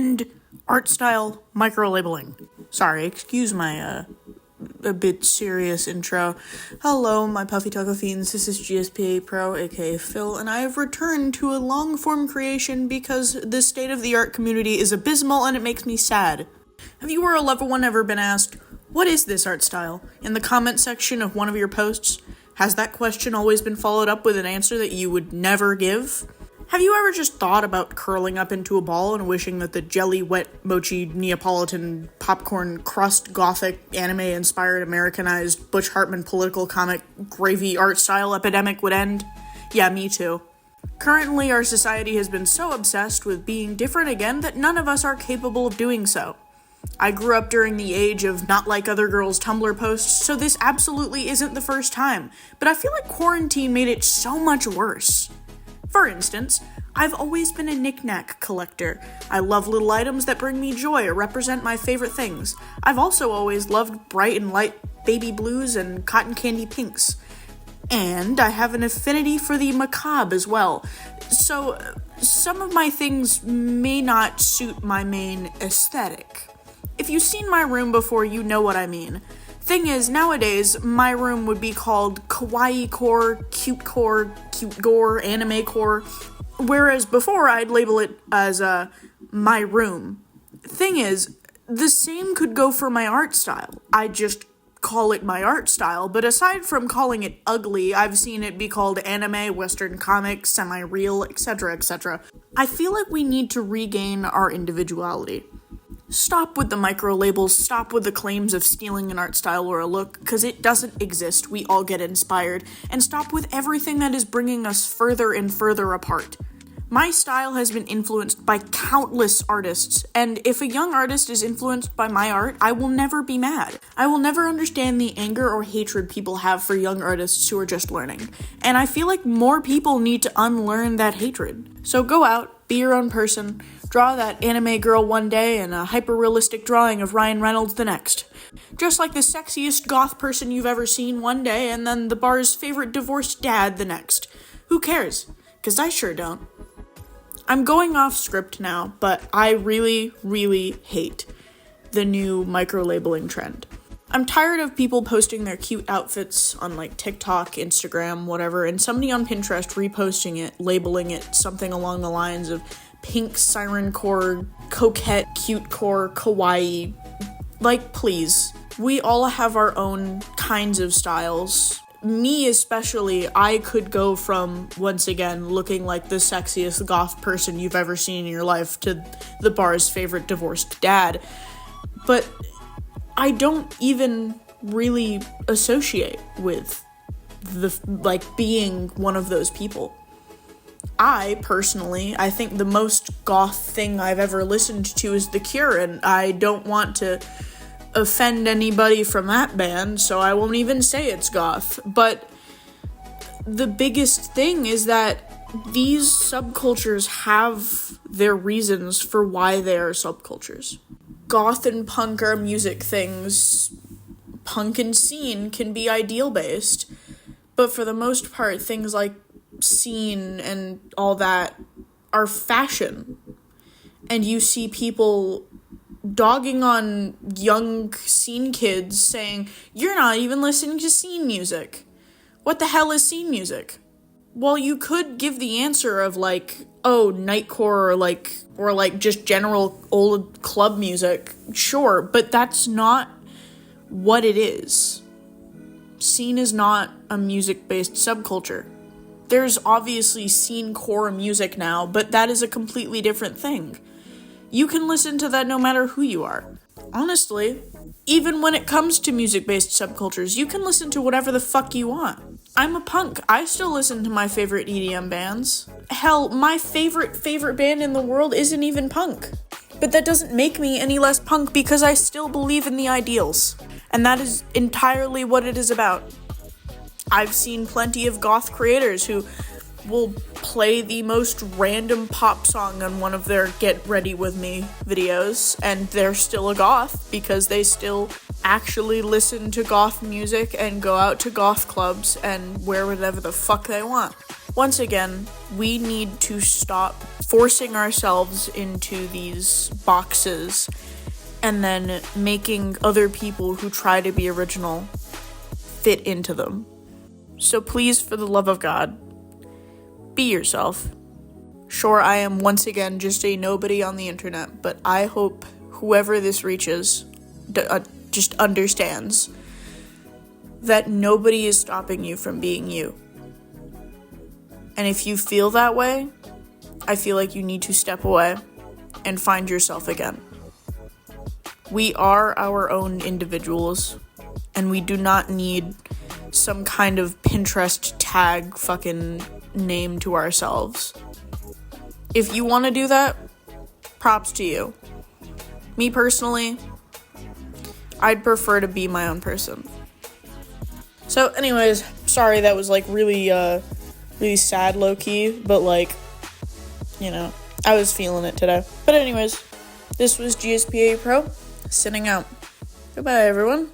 and art style microlabeling. Sorry, excuse my a bit serious intro. Hello, my puffy taco fiends. This is GSPAEpro, aka Phil, and I have returned to a long-form creation because the state of the art community is abysmal and it makes me sad. Have you or a loved one ever been asked, "What is this art style?" in the comment section of one of your posts? Has that question always been followed up with an answer that you would never give? Have you ever just thought about curling up into a ball and wishing that the jelly, wet, mochi, Neapolitan, popcorn, crust, gothic, anime-inspired, Americanized, Butch Hartman political comic, gravy art style epidemic would end? Yeah, me too. Currently, our society has been so obsessed with being different again that none of us are capable of doing so. I grew up during the age of not like other girls' Tumblr posts, so this absolutely isn't the first time, but I feel like quarantine made it so much worse. For instance, I've always been a knick-knack collector. I love little items that bring me joy or represent my favorite things. I've also always loved bright and light baby blues and cotton candy pinks. And I have an affinity for the macabre as well. So, some of my things may not suit my main aesthetic. If you've seen my room before, you know what I mean. Thing is, nowadays, my room would be called kawaii core, cute gore, anime core, whereas before I'd label it as my room. Thing is, the same could go for my art style. I just call it my art style, but aside from calling it ugly, I've seen it be called anime, western comics, semi-real, etc., etc. I feel like we need to regain our individuality. Stop with the micro labels, stop with the claims of stealing an art style or a look, because it doesn't exist, we all get inspired, and stop with everything that is bringing us further and further apart. My style has been influenced by countless artists, and if a young artist is influenced by my art, I will never be mad. I will never understand the anger or hatred people have for young artists who are just learning, and I feel like more people need to unlearn that hatred. So go out, be your own person, draw that anime girl one day and a hyper-realistic drawing of Ryan Reynolds the next. Just like the sexiest goth person you've ever seen one day and then the bar's favorite divorced dad the next. Who cares? 'Cause I sure don't. I'm going off script now, but I really, really hate the new micro-labeling trend. I'm tired of people posting their cute outfits on like TikTok, Instagram, whatever, and somebody on Pinterest reposting it, labeling it something along the lines of pink, siren core, coquette, cute core, kawaii. Like, please. We all have our own kinds of styles. Me especially, I could go from, once again, looking like the sexiest goth person you've ever seen in your life to the bar's favorite divorced dad. But I don't even really associate with being one of those people. I think the most goth thing I've ever listened to is The Cure, and I don't want to offend anybody from that band, so I won't even say it's goth. But the biggest thing is that these subcultures have their reasons for why they are subcultures. Goth and punk are music things. Punk and scene can be ideal-based, but for the most part, things like scene and all that are fashion. And you see people dogging on young scene kids saying, "You're not even listening to scene music. What the hell is scene music?" Well, you could give the answer of like, oh, nightcore or like just general old club music. Sure, but that's not what it is. Scene is not a music-based subculture. There's obviously scene core music now, but that is a completely different thing. You can listen to that no matter who you are. Honestly, even when it comes to music-based subcultures, you can listen to whatever the fuck you want. I'm a punk. I still listen to my favorite EDM bands. Hell, my favorite band in the world isn't even punk. But that doesn't make me any less punk because I still believe in the ideals. And that is entirely what it is about. I've seen plenty of goth creators who will play the most random pop song on one of their Get Ready With Me videos, and they're still a goth because they still actually listen to goth music and go out to goth clubs and wear whatever the fuck they want. Once again, we need to stop forcing ourselves into these boxes and then making other people who try to be original fit into them. So please, for the love of God, be yourself. Sure, I am once again just a nobody on the internet, but I hope whoever this reaches just understands that nobody is stopping you from being you. And if you feel that way, I feel like you need to step away and find yourself again. We are our own individuals, and we do not need some kind of Pinterest tag fucking name to ourselves. If you want to do that, props to you. Me personally, I'd prefer to be my own person. So anyways, sorry that was like really sad low-key, but like, you know, I was feeling it today. But anyways, this was GSPAEpro, signing out. Goodbye, everyone.